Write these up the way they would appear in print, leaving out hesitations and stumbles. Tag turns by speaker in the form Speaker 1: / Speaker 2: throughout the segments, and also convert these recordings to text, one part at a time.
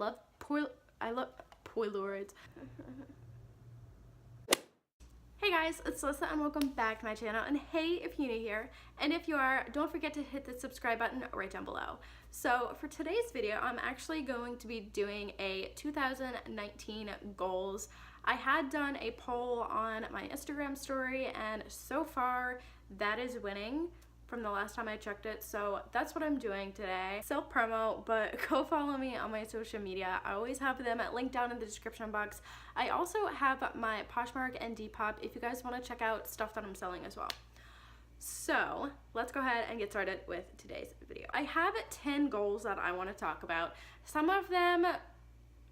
Speaker 1: I love Polaroids. Hey guys, it's Alyssa and welcome back to my channel. And hey, if you're new here, and if you are, don't forget to hit the subscribe button right down below. So for today's video, I'm actually going to be doing a 2019 goals. I had done a poll on my Instagram story, and so far that is winning from the last time I checked it, so that's what I'm doing today. Self promo, but go follow me on my social media. I always have them linked down in the description box. I also have my Poshmark and Depop if you guys want to check out stuff that I'm selling as well. So let's go ahead and get started with today's video. I have 10 goals that I want to talk about. Some of them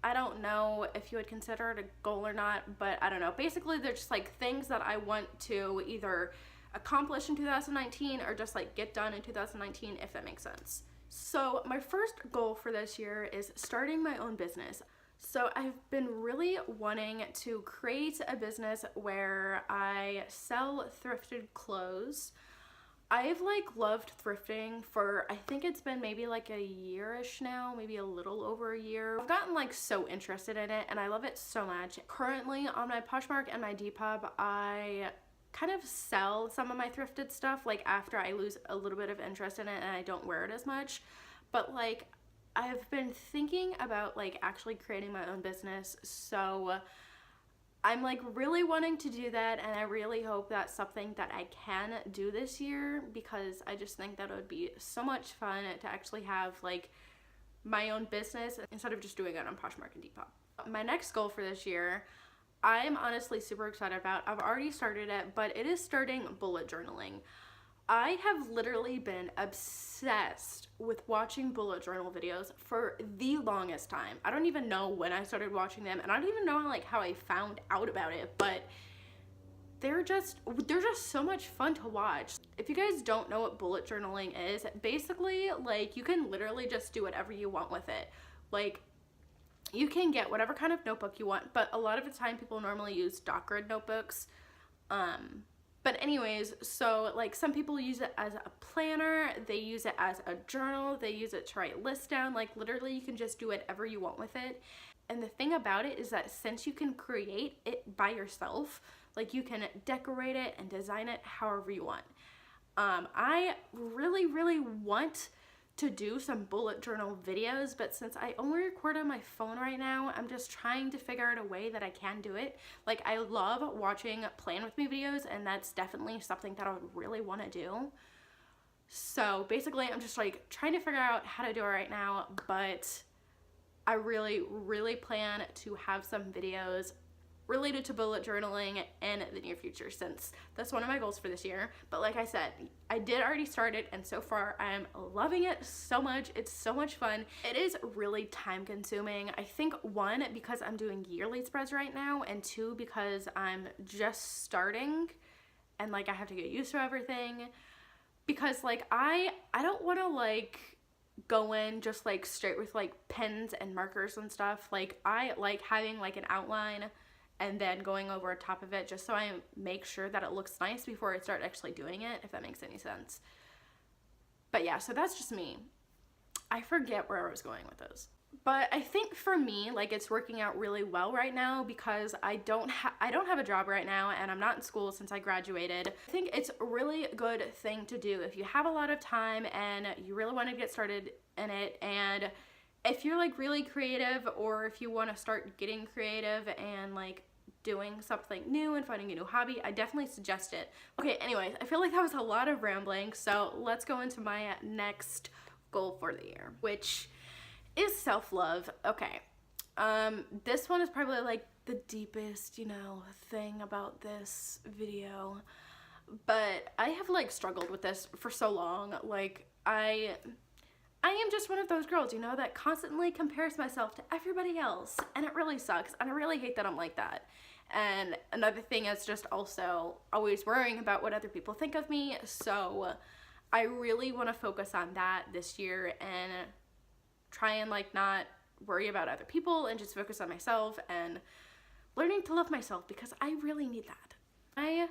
Speaker 1: I don't know if you would consider it a goal or not, but I don't know. Basically, they're just like things that I want to either accomplish in 2019 or just like get done in 2019, if that makes sense. So my first goal for this year is starting my own business. So I've been really wanting to create a business where I sell thrifted clothes. I've loved thrifting for, I think it's been maybe like a year-ish now, maybe a little over a year. I've gotten so interested in it and I love it so much. Currently on my Poshmark and my Depop, I kind of sell some of my thrifted stuff after I lose a little bit of interest in it and I don't wear it as much. But I've been thinking about actually creating my own business, so I'm really wanting to do that, and I really hope that's something that I can do this year, because I just think that it would be so much fun to actually have my own business instead of just doing it on Poshmark and Depop. My next goal for this year, I'm honestly super excited about. I've already started it, but it is starting bullet journaling. I have literally been obsessed with watching bullet journal videos for the longest time. I don't even know when I started watching them, and I don't even know how I found out about it, but they're just so much fun to watch. If you guys don't know what bullet journaling is, basically you can literally just do whatever you want with it. You can get whatever kind of notebook you want, but a lot of the time people normally use doc grid notebooks. But anyways, so some people use it as a planner, they use it as a journal, they use it to write lists down. Literally you can just do whatever you want with it. And the thing about it is that since you can create it by yourself, you can decorate it and design it however you want. I really want to do some bullet journal videos, but since I only record on my phone right now, I'm just trying to figure out a way that I can do it. I love watching plan with me videos, and that's definitely something that I would really want to do. So basically I'm just trying to figure out how to do it right now, but I really plan to have some videos related to bullet journaling in the near future, since that's one of my goals for this year. But like I said, I did already start it, and so far I am loving it so much. It's so much fun. It is really time consuming. I think one, because I'm doing yearly spreads right now, and two, because I'm just starting and I have to get used to everything, because I don't want to go in just straight with pens and markers and stuff. I like having an outline and then going over top of it, just so I make sure that it looks nice before I start actually doing it, if that makes any sense. But yeah, so that's just me. I forget where I was going with those. But I think for me, it's working out really well right now, because I don't have a job right now, and I'm not in school since I graduated. I think it's a really good thing to do if you have a lot of time and you really want to get started in it, and if you're really creative, or if you want to start getting creative and doing something new and finding a new hobby, I definitely suggest it. Okay, anyways, I feel that was a lot of rambling, so let's go into my next goal for the year, which is self-love. Okay, this one is probably the deepest, thing about this video, but I have struggled with this for so long. I am just one of those girls, that constantly compares myself to everybody else, and it really sucks, and I really hate that I'm like that. And another thing is just also always worrying about what other people think of me, so I really want to focus on that this year and try and not worry about other people and just focus on myself and learning to love myself, because I really need that. I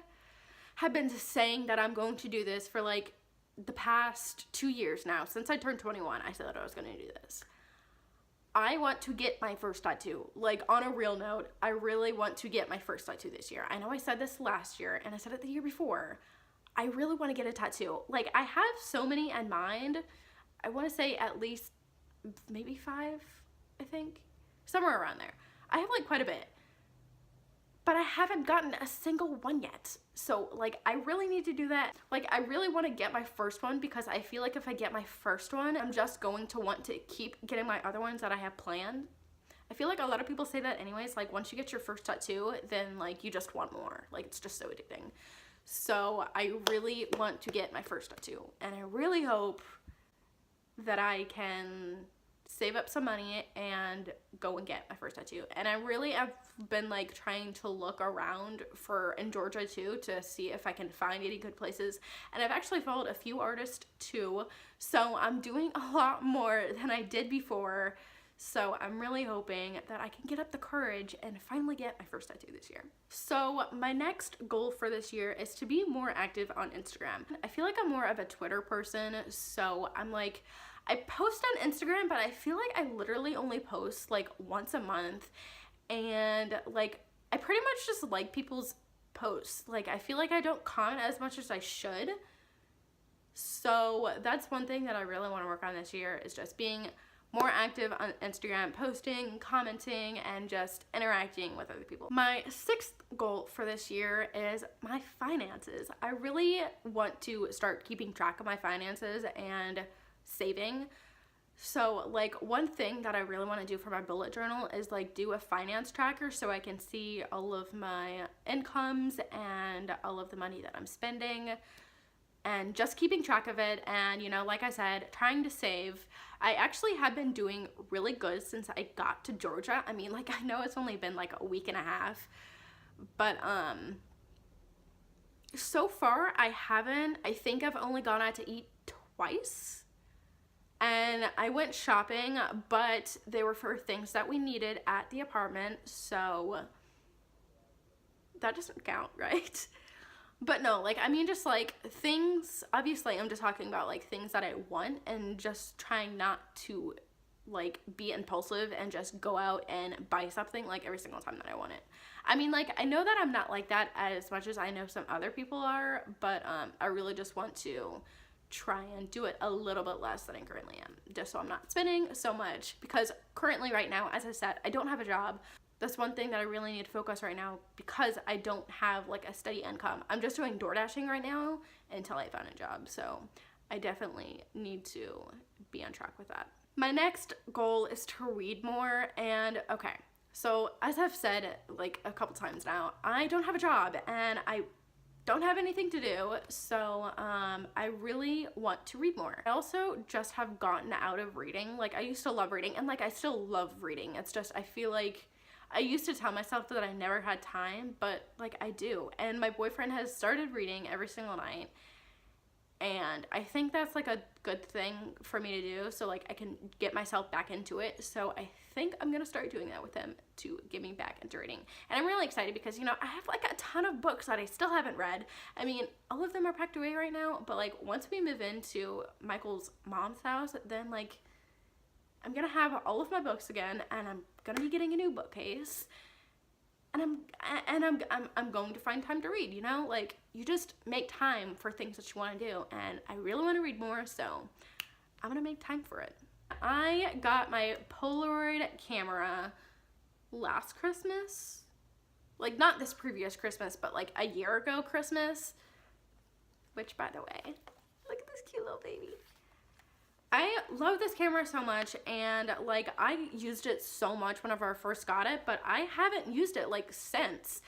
Speaker 1: have been saying that I'm going to do this for the past 2 years now. Since I turned 21, I said that I was going to do this. I want to get my first tattoo. Like, on a real note, I really want to get my first tattoo this year. I know I said this last year, and I said it the year before. I really want to get a tattoo. Like, I have so many in mind. I want to say at least maybe 5, I think. Somewhere around there. I have, like, quite a bit. But I haven't gotten a single one yet. So, like, I really need to do that. Like, I really want to get my first one because I feel like if I get my first one, I'm just going to want to keep getting my other ones that I have planned. I feel like a lot of people say that anyways. Like, once you get your first tattoo, then, like, you just want more. Like, it's just so addicting. So, I really want to get my first tattoo. And I really hope that I can save up some money and go and get my first tattoo. And I really have been like trying to look around in Georgia too to see if I can find any good places. And I've actually followed a few artists too. So I'm doing a lot more than I did before. So I'm really hoping that I can get up the courage and finally get my first tattoo this year. So my next goal for this year is to be more active on Instagram. I feel like I'm more of a Twitter person. So I'm like, I post on Instagram, but I feel like I literally only post like once a month, and like I pretty much just like people's posts. Like, I feel like I don't comment as much as I should. So that's one thing that I really want to work on this year, is just being more active on Instagram, posting, commenting, and just interacting with other people. My 6th goal for this year is my finances. I really want to start keeping track of my finances and saving. So, like, one thing that I really want to do for my bullet journal is like do a finance tracker so I can see all of my incomes and all of the money that I'm spending, and just keeping track of it. And, you know, like I said, trying to save. I actually have been doing really good since I got to Georgia. I mean, like, I know it's only been like a week and a half, but so far I think I've only gone out to eat twice. And I went shopping, but they were for things that we needed at the apartment, so that doesn't count, right? But no, like, I mean, just like things, obviously I'm just talking about like things that I want, and just trying not to like be impulsive and just go out and buy something like every single time that I want it. I mean, like, I know that I'm not like that as much as I know some other people are, but I really just want to try and do it a little bit less than I currently am, just so I'm not spending so much, because currently right now, as I said, I don't have a job. That's one thing that I really need to focus right now, because I don't have like a steady income. I'm just doing door dashing right now until I find a job, so I definitely need to be on track with that. My next goal is to read more. And okay, so as I've said like a couple times now, I don't have a job and I don't have anything to do, so I really want to read more. I also just have gotten out of reading. Like, I used to love reading, and like I still love reading. It's just, I feel like I used to tell myself that I never had time, but like I do. And my boyfriend has started reading every single night, and I think that's like a good thing for me to do, so like I can get myself back into it. So I think I'm gonna start doing that with him to get me back into reading. And I'm really excited because, you know, I have like a ton of books that I still haven't read. I mean, all of them are packed away right now, but like once we move into Michael's mom's house, then like I'm gonna have all of my books again, and I'm gonna be getting a new bookcase. And I'm going to find time to read, you know? Like, you just make time for things that you want to do, and I really want to read more, so I'm gonna make time for it. I got my Polaroid camera last Christmas. Like, not this previous Christmas, but like a year ago Christmas. Which, by the way, look at this cute little baby. I love this camera so much, and like I used it so much whenever I first got it, but I haven't used it like since.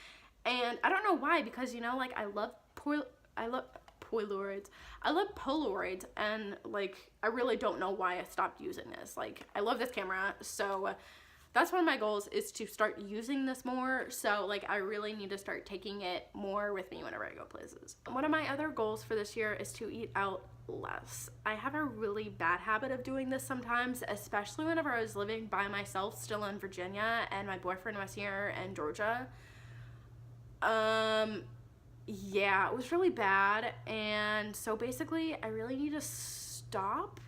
Speaker 1: And I don't know why, because, you know, like I love Polaroids. I love Polaroids, and like I really don't know why I stopped using this. Like, I love this camera, so that's one of my goals, is to start using this more. So like I really need to start taking it more with me whenever I go places. One of my other goals for this year is to eat out less. I have a really bad habit of doing this sometimes, especially whenever I was living by myself still in Virginia and my boyfriend was here in Georgia. Yeah, it was really bad, and so basically I really need to stop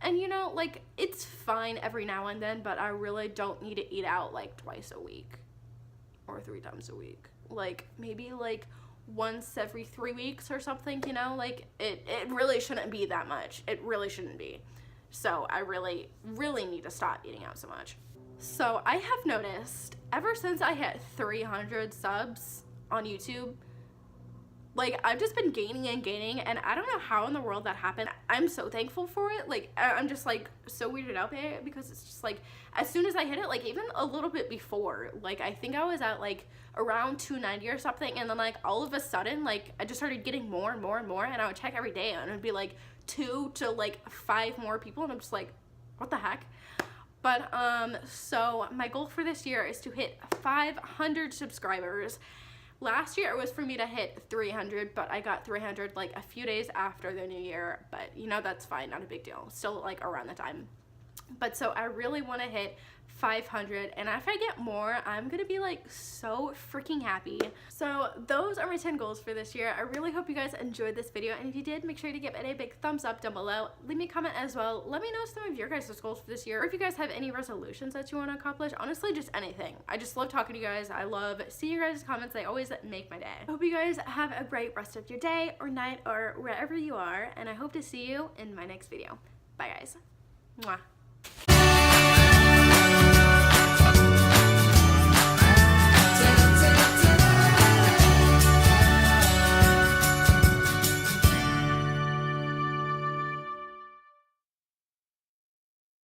Speaker 1: And you know, like, it's fine every now and then, but I really don't need to eat out like twice a week or 3 times a week. Like, maybe like once every 3 weeks or something, you know? Like, it really shouldn't be that much. It really shouldn't be. So I really need to stop eating out so much. So I have noticed ever since I hit 300 subs on YouTube, like, I've just been gaining and gaining, and I don't know how in the world that happened. I'm so thankful for it. Like, I'm just, like, so weirded out by it, because it's just, like, as soon as I hit it, like, even a little bit before, like, I think I was at, like, around 290 or something, and then, like, all of a sudden, like, I just started getting more and more and more, and I would check every day, and it would be, like, 2 to, like, 5 more people, and I'm just, like, what the heck? But, so my goal for this year is to hit 500 subscribers. Last year it was for me to hit 300, but I got 300 like a few days after the new year, but you know, that's fine, not a big deal, still like around the time. But so I really want to hit 500, and if I get more, I'm gonna be like so freaking happy. So those are my 10 goals for this year. I really hope you guys enjoyed this video, and if you did, make sure to give it a big thumbs up down below. Leave me a comment as well. Let me know some of your guys' goals for this year, or if you guys have any resolutions that you want to accomplish. Honestly, just anything. I just love talking to you guys. I love seeing your guys' comments. They always make my day. I hope you guys have a great rest of your day or night or wherever you are, and I hope to see you in my next video. Bye guys. Mwah.